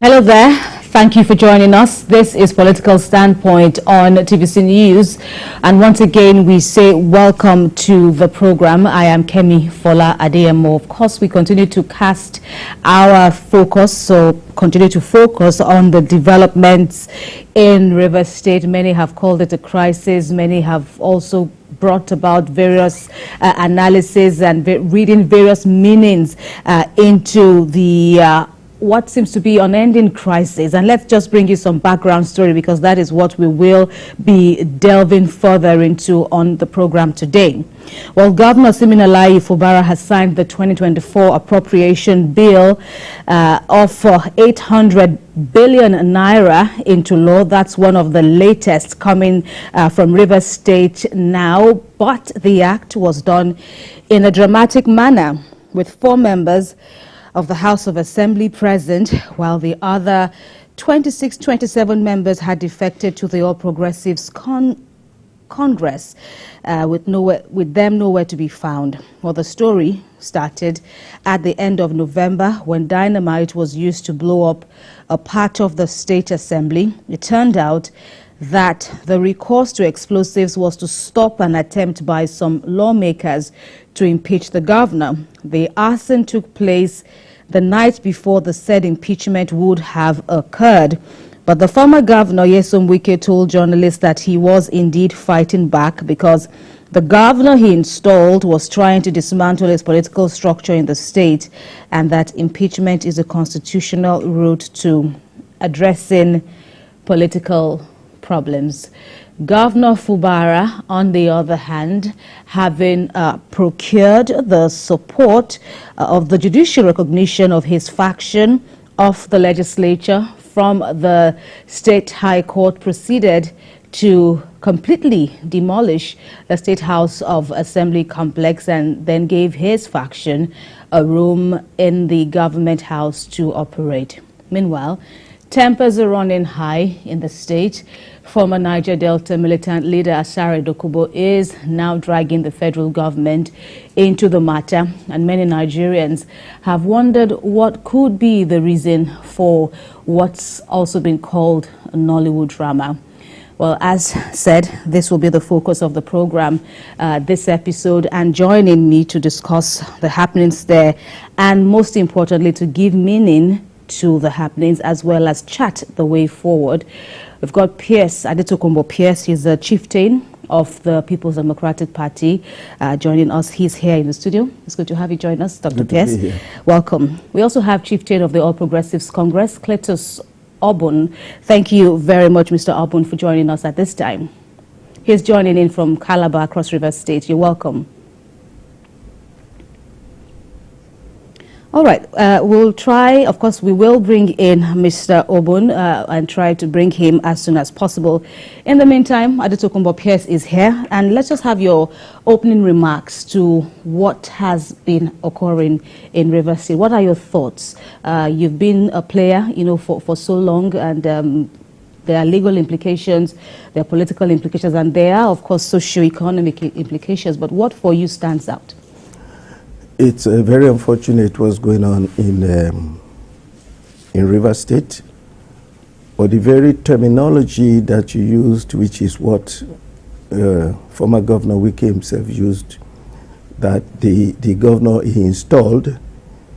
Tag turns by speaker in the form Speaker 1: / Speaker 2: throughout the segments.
Speaker 1: Hello there. Thank you for joining us. This is Political Standpoint on TVC News. And once again, we say welcome to the program. I am Kemi Fola Adeyemo. Of course, we continue to cast our focus, so continue to focus on the developments in Rivers State. Many have called it a crisis. Many have also brought about various analysis and reading various meanings into the what seems to be unending crisis. And let's just bring you some background story, because that is what we will be delving further into on the program today. Well, Governor Siminalayi Fubara has signed the 2024 appropriation bill of 800 billion naira into law. That's one of the latest coming from Rivers State now. But the act was done in a dramatic manner, with 4 members of the House of Assembly present, while the other 27 members had defected to the All Progressives Congress, with them nowhere to be found. Well, the story started at the end of November, when dynamite was used to blow up a part of the State Assembly. It turned out that the recourse to explosives was to stop an attempt by some lawmakers to impeach the governor. The arson took place the night before the said impeachment would have occurred. But the former governor, Wike, told journalists that he was indeed fighting back, because the governor he installed was trying to dismantle his political structure in the state, and that impeachment is a constitutional route to addressing political problems. Governor Fubara, on the other hand, having procured the support of the judicial recognition of his faction of the legislature from the State High Court, proceeded to completely demolish the State House of Assembly complex, and then gave his faction a room in the government house to operate. Meanwhile, tempers are running high in the state. Former Niger Delta militant leader Asare Dokubo is now dragging the federal government into the matter, and many Nigerians have wondered what could be the reason for what's also been called a Nollywood drama. Well, as said, this will be the focus of the program this episode, and joining me to discuss the happenings there, and most importantly, to give meaning to the happenings, as well as chat the way forward. We've got Pierce Adetokunbo Pierce. He's a chieftain of the People's Democratic Party, joining us. He's here in the studio. It's good to have you join us, Dr. Pierce. Welcome. We also have chieftain of the All Progressives Congress, Cletus Obun. Thank you very much, Mr. Obun, for joining us at this time. He's joining in from Calabar, Cross River State. You're welcome. All right, we'll try, of course, we will bring in Mr. Obun and try to bring him as soon as possible. In the meantime, Adetokunbo Pierce is here, and let's just have your opening remarks to what has been occurring in Rivers State. What are your thoughts? You've been a player, for so long, and there are legal implications, there are political implications, and there are, of course, socio-economic implications. But what for you stands out?
Speaker 2: It's very unfortunate what's going on in Rivers State, or the very terminology that you used, which is what former Governor Wike himself used, that the governor he installed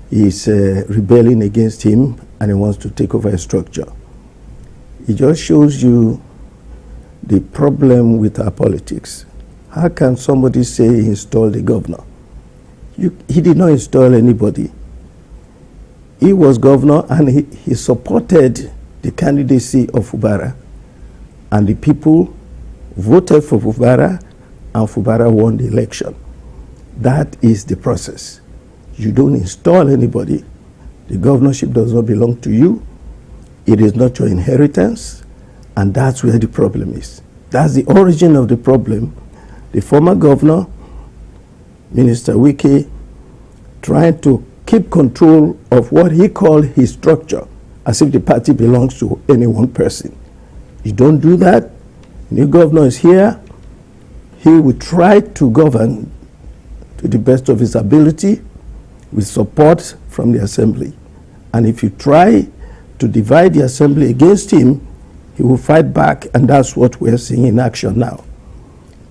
Speaker 2: is rebelling against him and he wants to take over a structure. It just shows you the problem with our politics. How can somebody say he installed a governor? He did not install anybody. He was governor, and he supported the candidacy of Fubara, and the people voted for Fubara, and Fubara won the election. That is the process. You don't install anybody. The governorship does not belong to you. It is not your inheritance, and that's where the problem is. That's the origin of the problem. The former governor, Minister Wike, trying to keep control of what he called his structure, as if the party belongs to any one person. You don't do that. New governor is here. He will try to govern to the best of his ability with support from the assembly. And if you try to divide the assembly against him, he will fight back, and that's what we're seeing in action now.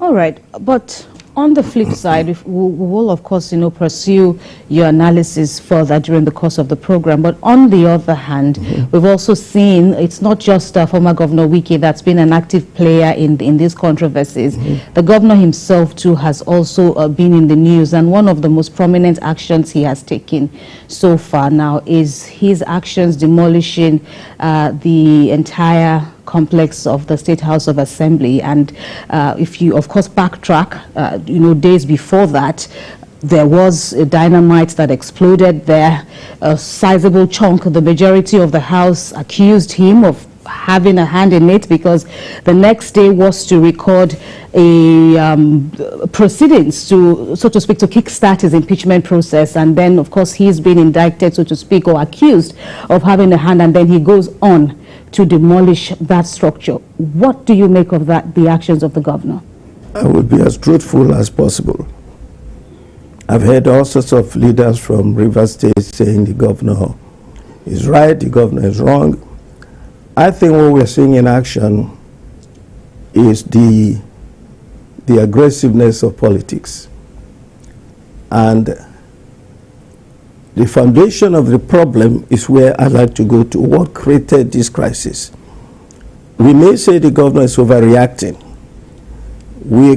Speaker 1: All right, but on the flip side, we will, of course, pursue your analysis further during the course of the program. But on the other hand, we've also seen it's not just former Governor Wike that's been an active player in these controversies. The governor himself, too, has also been in the news. And one of the most prominent actions he has taken so far now is his actions demolishing the entire complex of the State House of Assembly. And if you, of course, backtrack, days before that, there was a dynamite that exploded there. A sizable chunk, the majority of the House accused him of having a hand in it, because the next day was to record a proceedings to, so to speak, to kickstart his impeachment process. And then, of course, he's been indicted, so to speak, or accused of having a hand, and then he goes on to demolish that structure. What do you make of that, the actions of the governor?
Speaker 2: I will be as truthful as possible. I've heard all sorts of leaders from Rivers State saying the governor is right, the governor is wrong. I think what we're seeing in action is the aggressiveness of politics. And the foundation of the problem is where I'd like to go to. What created this crisis? We may say the governor is overreacting. We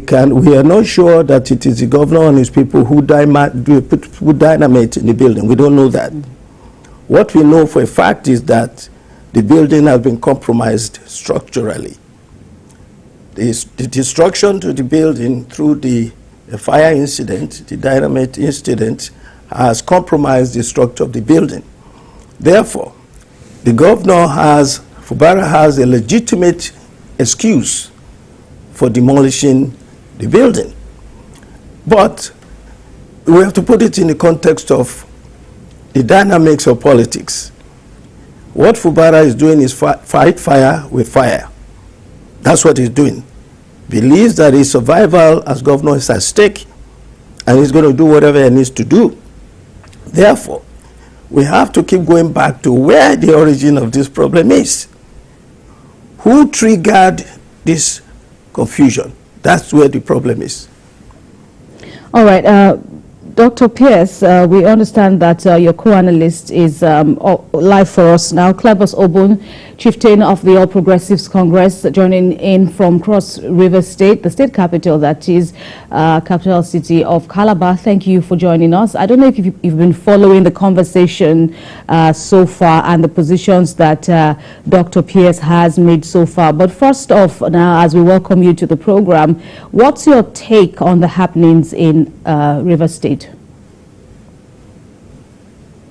Speaker 2: are not sure that it is the governor and his people who put dynamite in the building. We don't know that. What we know for a fact is that the building has been compromised structurally. The destruction to the building through the fire incident, the dynamite incident, has compromised the structure of the building. Therefore, the governor Fubara has a legitimate excuse for demolishing the building. But we have to put it in the context of the dynamics of politics. What Fubara is doing is fight fire with fire. That's what he's doing. Believes that his survival as governor is at stake, and he's going to do whatever he needs to do. Therefore, we have to keep going back to where the origin of this problem is. Who triggered this confusion? That's where the problem is.
Speaker 1: All right. Dr. Pierce, we understand that your co-analyst is live for us now. Clevis Obun, chieftain of the All Progressives Congress, joining in from Cross River State, the state capital, that is capital city of Calabar. Thank you for joining us. I don't know if you've been following the conversation so far and the positions that Dr. Pierce has made so far. But first off, now, as we welcome you to the program, what's your take on the happenings in River State?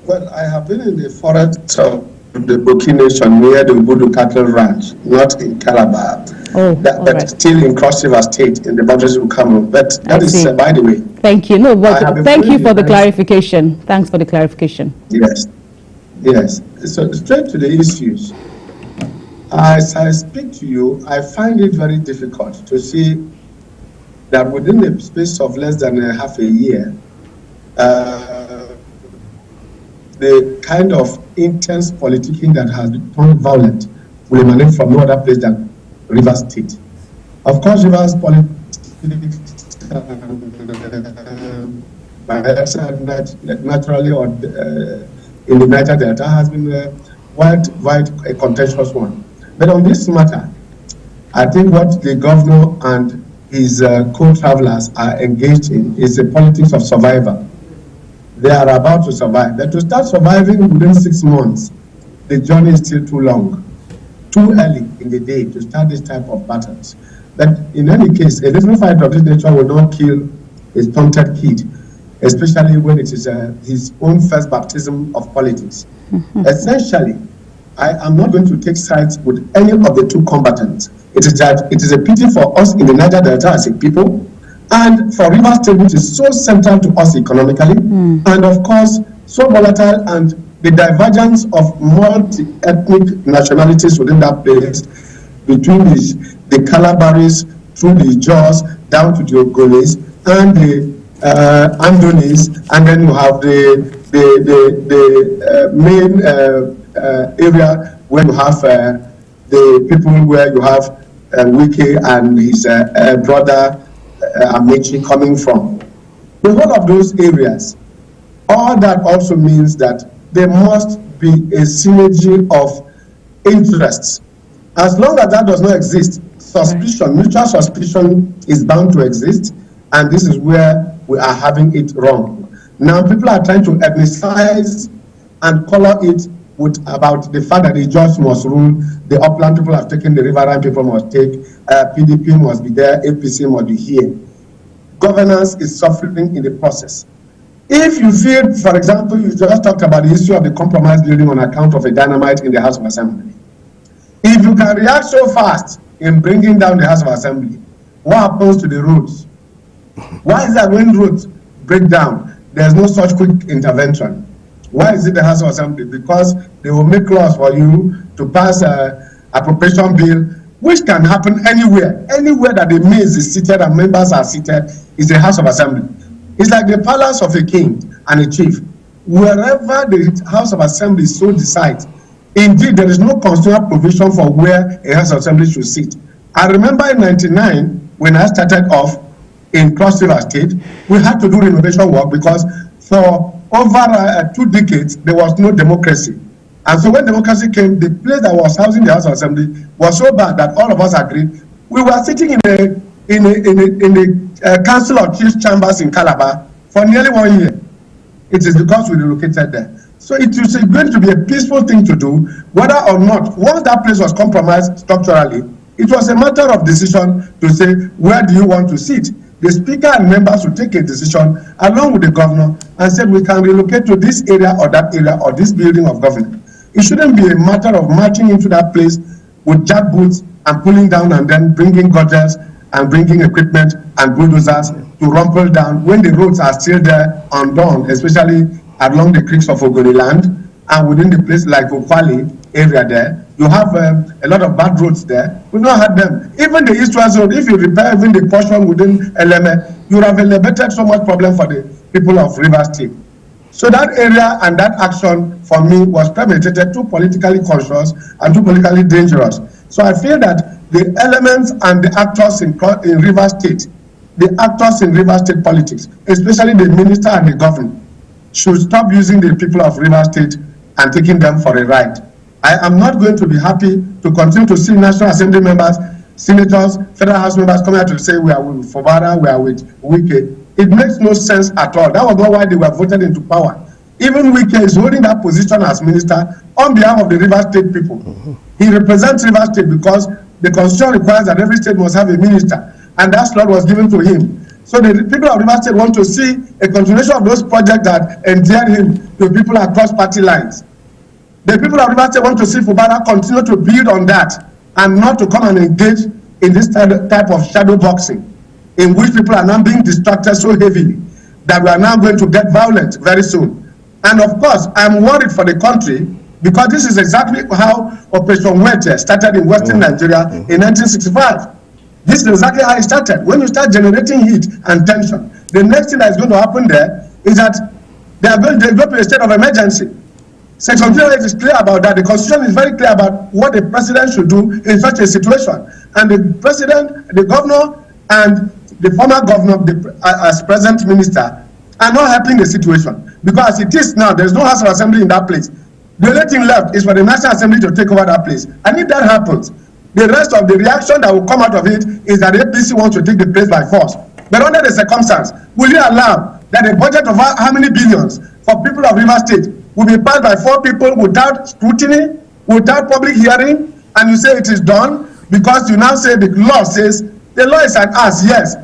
Speaker 3: Well, I have been in the forest of the Boki Nation near the Budu Cattle Ranch, not in Calabar, but still in Cross River State in the boundaries of Cameroon. But that is, by the way.
Speaker 1: Thank you. No, but thank you for the clarification. Thanks for the clarification.
Speaker 3: Yes. Yes. So straight to the issues. As I speak to you, I find it very difficult to see that within the space of less than half a year, the kind of intense politicking that has become violent will emanate from no other place than Rivers State. Of course, Rivers politics, naturally or in the Niger Delta, has been quite a contentious one. But on this matter, I think what the governor and his co-travelers are engaged in is the politics of survival. They are about to survive. But to start surviving within 6 months, the journey is still too long, too early in the day to start this type of battles. But in any case, a little fight of this nature will not kill a stunted kid, especially when it is his own first baptism of politics. Essentially, I am not going to take sides with any of the two combatants. It is a pity for us in the Niger Delta as a people, and for Rivers State, which is so central to us economically, and of course, so volatile, and the divergence of multi-ethnic nationalities within that place, between the Calabaris, through the Jaws, down to the Ogolese, and the Andonis, and then you have the the main area where you have the people where you have Wike and his brother Amechi coming from. The whole of those areas, all that also means that there must be a synergy of interests. As long as that does not exist, suspicion, mutual suspicion is bound to exist, and this is where we are having it wrong. Now people are trying to ethnicize and color it with about the fact that the judge must rule, the upland people have taken, the riverine people must take, PDP must be there, APC must be here. Governance is suffering in the process. If you feel, for example, you just talked about the issue of the compromise building on account of a dynamite in the House of Assembly. If you can react so fast in bringing down the House of Assembly, what happens to the roads? Why is that when roads break down, there's no such quick intervention? Why is it the House of Assembly? Because they will make laws for you to pass an appropriation bill, which can happen anywhere. Anywhere that the maize is seated and members are seated is the House of Assembly. It's like the palace of a king and a chief. Wherever the House of Assembly so decides, indeed, there is no constitutional provision for where a House of Assembly should sit. I remember in '99, when I started off in Cross River State, we had to do renovation work because for over 2 decades, there was no democracy. And so when democracy came, the place that was housing the House of Assembly was so bad that all of us agreed. We were sitting in the Council of Chiefs chambers in Calabar for nearly 1 year. It is because we relocated there. So it is going to be a peaceful thing to do, whether or not, once that place was compromised structurally, it was a matter of decision to say, where do you want to sit? The speaker and members would take a decision along with the governor and said, we can relocate to this area or that area or this building of government. It shouldn't be a matter of marching into that place with jackboots and pulling down and then bringing gutters and bringing equipment and bulldozers to rumple down when the roads are still there undone, especially along the creeks of Ogoniland and within the place like Okwali area there. You have a lot of bad roads there. We've not had them. Even the east-west road, if you repair even the portion within Eleme, you would have eliminated so much problem for the people of River State. So that area and that action for me was premeditated, too politically conscious and too politically dangerous. So I feel that the elements and the actors in River State, the actors in River State politics, especially the minister and the governor, should stop using the people of River State and taking them for a ride. I am not going to be happy to continue to see National Assembly members, senators, federal house members come here to say we are with Fubara, we are with Wike. It makes no sense at all. That was not why they were voted into power. Even Wike is holding that position as minister on behalf of the River State people. He represents River State because the constitution requires that every state must have a minister, and that slot was given to him. So the people of River State want to see a continuation of those projects that endeared him to people across party lines. The people of River State want to see Fubara continue to build on that and not to come and engage in this type of shadow boxing in which people are now being distracted so heavily that we are now going to get violent very soon. And of course, I'm worried for the country because this is exactly how Operation Wike started in Western Nigeria in 1965. This is exactly how it started. When you start generating heat and tension, the next thing that is going to happen there is that they are going to go to a state of emergency. Section 308 is clear about that. The Constitution is very clear about what the president should do in such a situation. And the president, the governor, and the former governor, as present minister, are not helping the situation. Because it is now, there's no House of Assembly in that place. The only thing left is for the National Assembly to take over that place. And if that happens, the rest of the reaction that will come out of it is that the APC wants to take the place by force. But under the circumstance, will you allow that a budget of how many billions for people of River State will be passed by 4 people without scrutiny, without public hearing, and you say it is done because you now say the law says, the law is an ass, yes.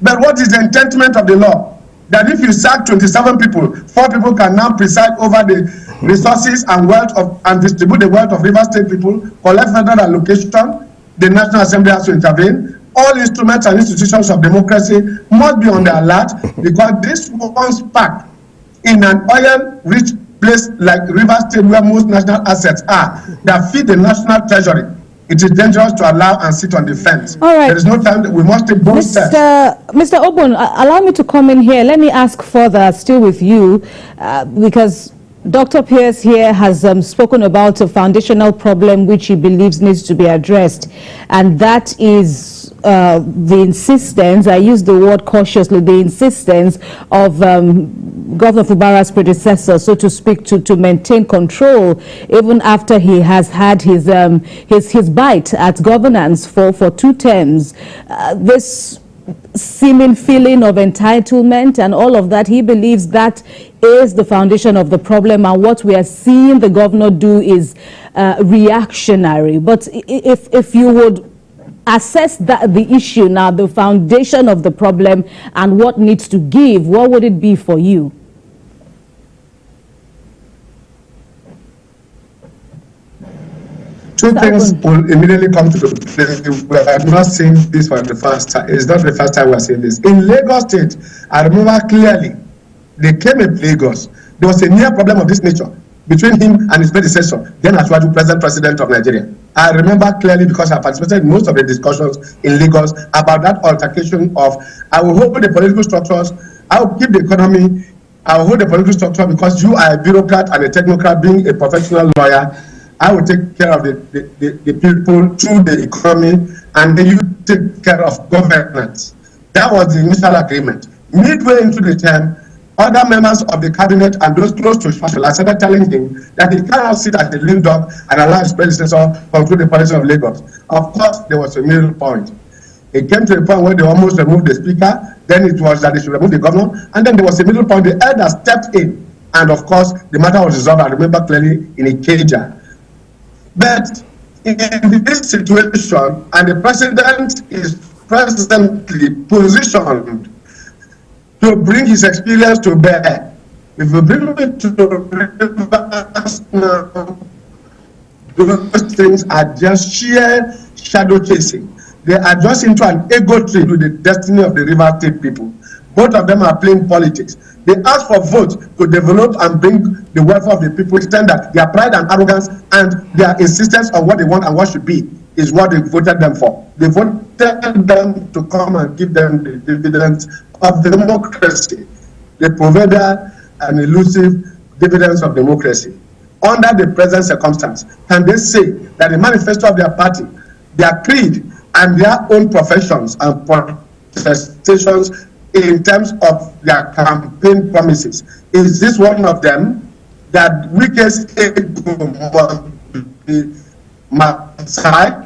Speaker 3: But what is the intentment of the law? That if you sack 27 people, 4 people can now preside over the resources and wealth of, and distribute the wealth of River State people, collect federal allocation, the National Assembly has to intervene. All instruments and institutions of democracy must be on the alert because this once packed in an oil-rich place like River State, where most national assets are, that feed the national treasury, It is dangerous to allow and sit on the fence.
Speaker 1: All right.
Speaker 3: There is no time. We must take both steps.
Speaker 1: Mr. Obun, allow me to come in here. Let me ask further, still with you, because Dr. Pierce here has spoken about a foundational problem which he believes needs to be addressed, and that is the insistence, I use the word cautiously, the insistence of Governor Fubara's predecessor, so to speak, to maintain control even after he has had his bite at governance for 2 terms. This seeming feeling of entitlement and all of that, he believes that is the foundation of the problem, and what we are seeing the governor do is reactionary. But if you would assess the issue now, the foundation of the problem and what needs to give, what would it be for you?
Speaker 3: Two things will immediately come to the we are not seeing this for the first time. It's not the first time we are seeing this. In Lagos State, I remember clearly, they came in Lagos. There was a near problem of this nature between him and his predecessor, then Asiwaju, president of Nigeria. I remember clearly because I participated in most of the discussions in Lagos about that altercation of, I will hold the political structures, I will keep the economy, I will hold the political structure because you are a bureaucrat and a technocrat, being a professional lawyer. I will take care of the people through the economy, and then you take care of governance. That was the initial agreement. Midway into the term, other members of the cabinet and those close to Fashola started telling him that he cannot sit as the lead dog and allow his predecessor conclude the policy of Lagos. Of course, there was a middle point. It came to a point where they almost removed the speaker, then it was that they should remove the governor, and then there was a middle point. The elder stepped in, and of course, the matter was resolved, I remember clearly, in Ikeja. But in this situation, and the president is presently positioned to bring his experience to bear. If we bring it to reverse now, those things are just sheer shadow chasing. They are just into an ego trip with the destiny of the River State people. Both of them are playing politics. They ask for votes to develop and bring the welfare of the people, extend that their pride and arrogance and their insistence on what they want and what should be is what they voted them for. They voted them to come and give them the dividends of democracy, the proverbial and elusive dividends of democracy. Under the present circumstance, can they say that the manifesto of their party, their creed, and their own professions and protestations in terms of their campaign promises, is this one of them, that Wike's ego must be massaged,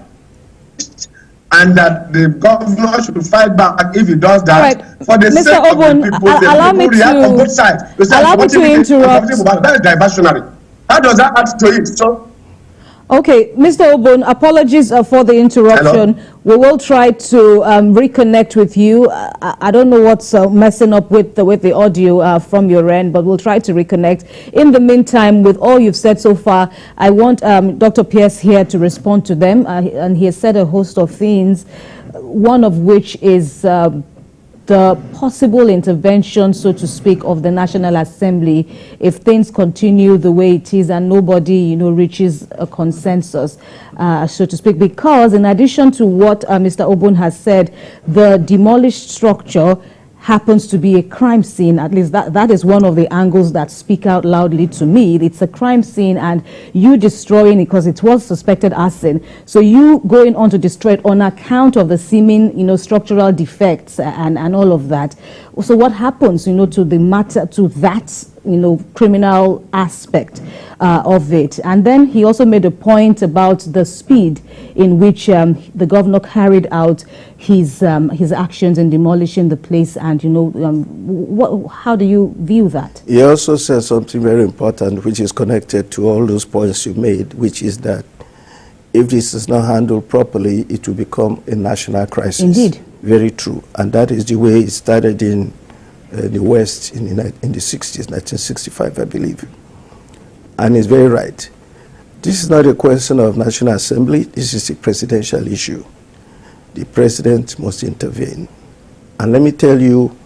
Speaker 3: and that the governor should fight back if he does that? Right. For the
Speaker 1: Mr.
Speaker 3: sake
Speaker 1: Obun,
Speaker 3: of the people, the people react on both sides.
Speaker 1: Allow me to interrupt.
Speaker 3: That is diversionary. How does that add to it? So,
Speaker 1: okay, Mr. Obun, apologies for the interruption. Hello? We will try to reconnect with you. I don't know what's messing up with the audio from your end, but we'll try to reconnect. In the meantime, with all you've said so far, I want Dr. Pierce here to respond to them. And he has said a host of things, one of which is the possible intervention, so to speak, of the National Assembly if things continue the way it is and nobody, reaches a consensus, so to speak. Because in addition to what Mr. Obun has said, the demolished structure happens to be a crime scene. At least that is one of the angles that speak out loudly to me. It's a crime scene, and you destroying it because it was suspected arson. So you going on to destroy it on account of the seeming, structural defects and all of that. So what happens, to the matter, to that, criminal aspect of it? And then he also made a point about the speed in which the governor carried out his actions in demolishing the place, and how do you view that?
Speaker 2: He also said something very important, which is connected to all those points you made, which is that if this is not handled properly, it will become a national crisis.
Speaker 1: Indeed.
Speaker 2: Very true. And that is the way it started in the West in the 60s, 1965, I believe. And he's very right. This is not a question of National Assembly. This is a presidential issue. The president must intervene. And let me tell you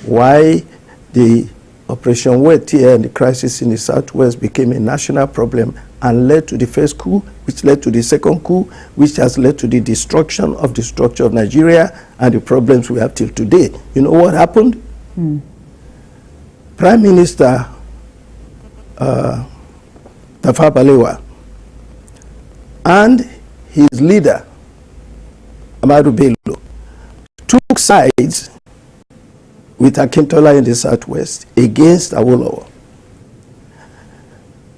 Speaker 2: why the Operation Wet here and the crisis in the Southwest became a national problem and led to the first coup, which led to the second coup, which has led to the destruction of the structure of Nigeria and the problems we have till today. You know what happened? Prime Minister Tafawa Balewa and his leader, Amadu Bello, took sides with Akintola in the Southwest against Awolowo.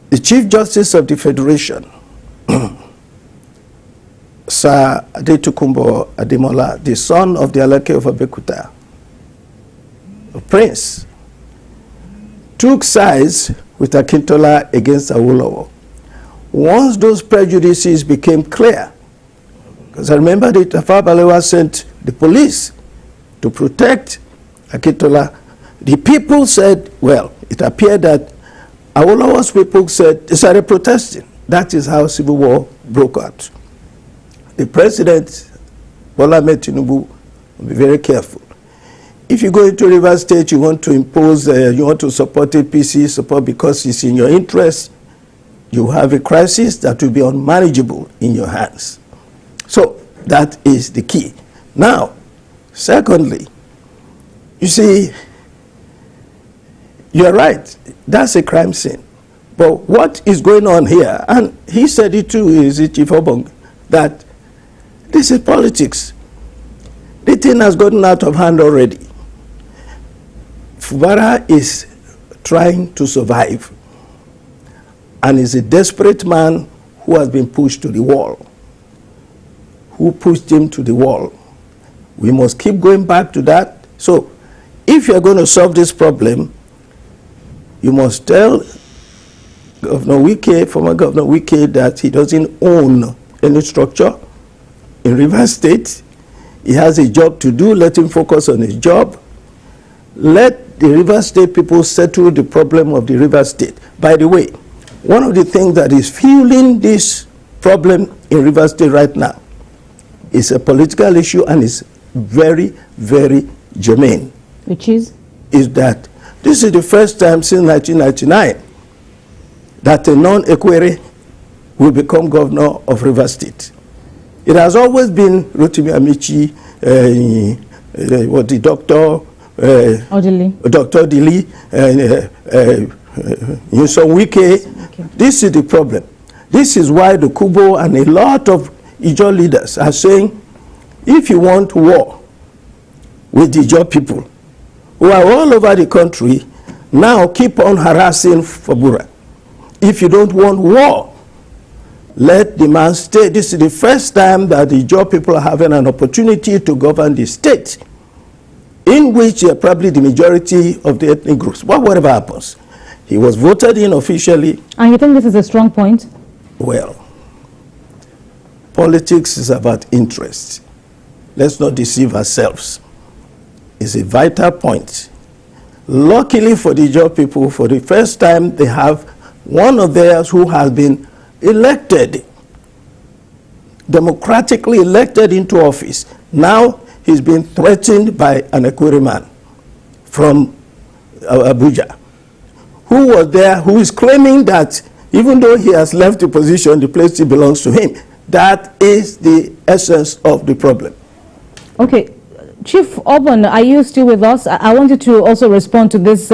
Speaker 2: The Chief Justice of the Federation, Sir Adetukumbo Ademola, the son of the Alake of Abeokuta, Prince, took sides with Akintola against Awolowo. Once those prejudices became clear, because I remember that Tafawa Balewa sent the police to protect Akintola, the people said, well, it appeared that Awolowo's people said, they started protesting. That is how civil war broke out. The president, Bola Ahmed Tinubu, will be very careful. If you go into Rivers State, you want to impose, you want to support APC, support because it's in your interest, you have a crisis that will be unmanageable in your hands. So that is the key. Now, secondly, you see, you're right, that's a crime scene. But what is going on here, and he said it too, is it Chief Obong, that this is politics. The thing has gotten out of hand already. Fubara is trying to survive and is a desperate man who has been pushed to the wall. Who pushed him to the wall? We must keep going back to that. So, if you're going to solve this problem, you must tell Governor Wike, former Governor Wike, that he doesn't own any structure in Rivers State. He has a job to do. Let him focus on his job. Let the Rivers State people settle the problem of the Rivers State. By the way, one of the things that is fueling this problem in Rivers State right now is a political issue and is very, very germane.
Speaker 1: Which is? Is
Speaker 2: that this is the first time since 1999 that a non-Ekwere will become governor of Rivers State. It has always been Rotimi Amici, the doctor, Dr. Odili, Nyesom Wike. Okay. This is the problem. This is why the Kubo and a lot of Ijaw leaders are saying, if you want war with the Ijaw people, who are all over the country, now keep on harassing Fabura. If you don't want war, let the man stay. This is the first time that the Ijaw people are having an opportunity to govern the state, in which they are probably the majority of the ethnic groups. But whatever happens, he was voted in officially. And
Speaker 1: you think this is a strong point?
Speaker 2: Well, politics is about interest. Let's not deceive ourselves. It's a vital point. Luckily for the Ijaw people, for the first time, they have one of theirs who has been elected, democratically elected into office. Now he's been threatened by an Ekwere man from Abuja, who was there, who is claiming that even though he has left the position, the place still belongs to him. That is the essence of the problem.
Speaker 1: Okay. Chief Obon, are you still with us? I wanted to also respond to this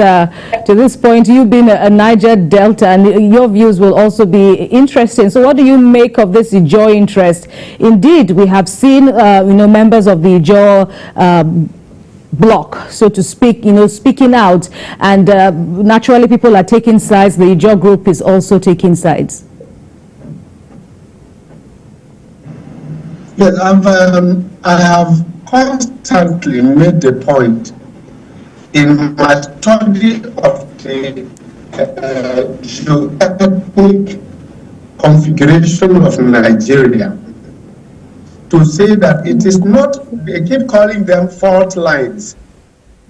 Speaker 1: point. You being a Niger Delta, and your views will also be interesting. So, what do you make of this Ijaw interest? Indeed, we have seen, members of the Ijaw bloc, so to speak, speaking out, and naturally, people are taking sides. The Ijaw group is also taking sides.
Speaker 3: Yes, I have constantly made the point in my study of the geoethnic configuration of Nigeria to say that it is not, they keep calling them fault lines.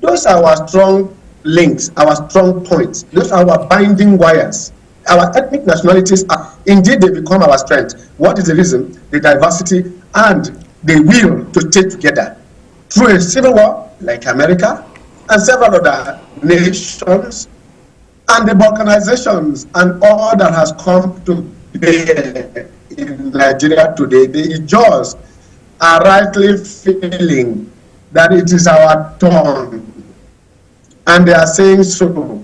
Speaker 3: Those are our strong links, our strong points. Those are our binding wires. Our ethnic nationalities are, indeed, they become our strength. What is the reason? The diversity and the will to stay together through a civil war like America and several other nations And the balkanizations and all that has come to bear in Nigeria today, the Ijaws are rightly feeling that it is our turn. And they are saying so.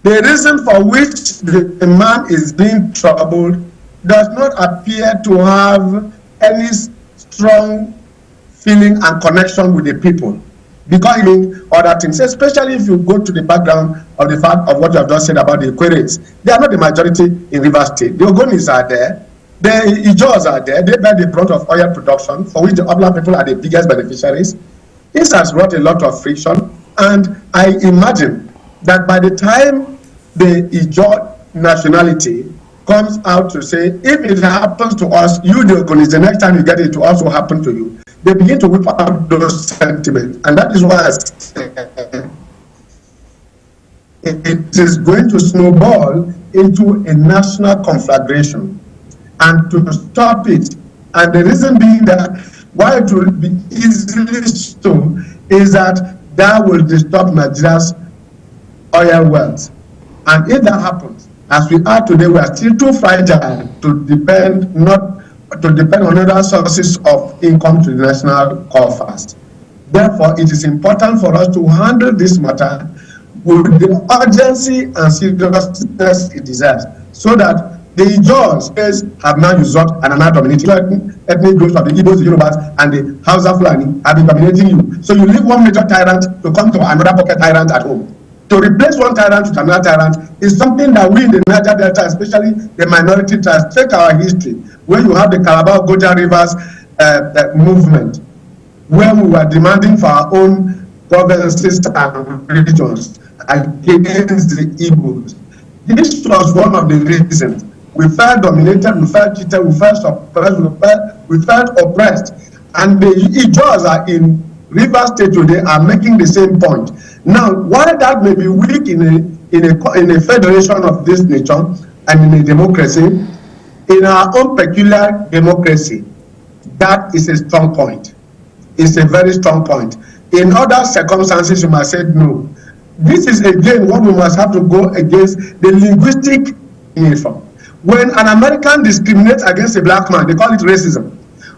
Speaker 3: The reason for which the man is being troubled does not appear to have any strong feeling and connection with the people. Because in other things, especially if you go to the background of the fact of what you have just said about the Queries, they are not the majority in Rivers State. The Ogonis are there, the Ijaws are there, they bear the brunt of oil production, for which the Obla people are the biggest beneficiaries. This has brought a lot of friction, and I imagine that by the time the Ijaw nationality comes out to say, if it happens to us, you the Ogonis, the next time you get it to also happen to you, they begin to whip out those sentiments. And that is why I say it is going to snowball into a national conflagration. And to stop it, and the reason being that why it will be easily so is that will disturb Nigeria's oil wealth. And if that happens, as we are today, we are still too fragile to depend on other sources of income to the national coffers. Therefore, it is important for us to handle this matter with the urgency and seriousness it deserves, so that the Ijaws have now usurped and are now dominating ethnic groups of the Igbos, the Yorubas, and the Hausa Fulani have been dominating you. So you leave one major tyrant to come to another pocket tyrant at home. To replace one tyrant with another tyrant is something that we in the Niger Delta, especially the minority tribes, take our history, where you have the Calabar Goja Rivers movement, where we were demanding for our own provinces and regions against the Igbos. This was one of the reasons. We felt dominated, we felt cheated, we felt suppressed, we felt oppressed. And the Ijaws are in Rivers State today are making the same point. Now, while that may be weak in a federation of this nature and in a democracy, in our own peculiar democracy, that is a strong point. It's a very strong point. In other circumstances, you must say no. This is again what we must have to go against, the linguistic uniform. When an American discriminates against a black man, they call it racism.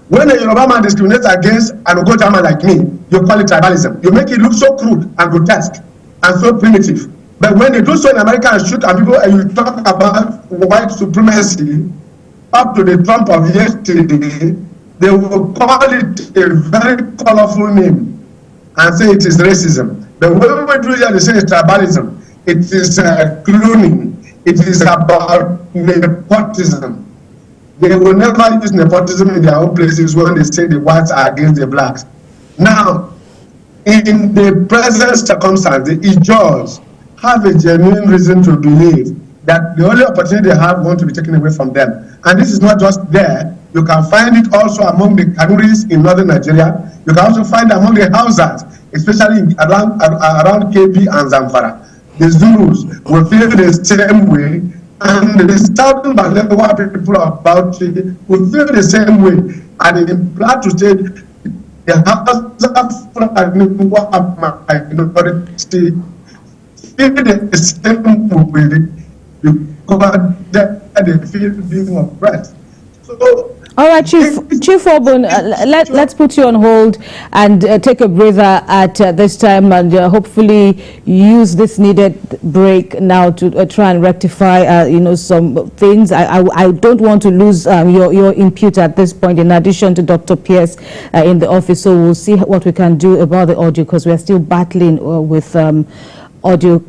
Speaker 3: When a Yoruba man discriminates against an Ogoja man like me, you call it tribalism. You make it look so crude and grotesque and so primitive. But when they do so in America and shoot at people and you talk about white supremacy, up to the Trump of yesterday, they will call it a very colorful name and say it is racism. But when we do that, they say it's tribalism. It is cloning. It is about nepotism. They will never use nepotism in their own places when they say the whites are against the blacks. Now, in the present circumstance, the Ijaws have a genuine reason to believe that the only opportunity they have want to be taken away from them. And this is not just there. You can find it also among the Kanuris in northern Nigeria. You can also find it among the Hausas, especially around KB and Zamfara. The Zulus will feel the same way, and the southern Balewa people of Bauchi will feel the same way. And in Plateau State, the Hausa minority feel the same way because they feel being oppressed. So,
Speaker 1: all right, Chief Obun, let's put you on hold and take a breather at this time, and hopefully use this needed break now to try and rectify, some things. I don't want to lose your input at this point, in addition to Dr. Pierce in the office. So we'll see what we can do about the audio, because we are still battling with audio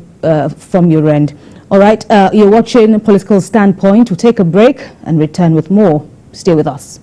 Speaker 1: from your end. All right, you're watching Political Standpoint. We'll take a break and return with more. Stay with us.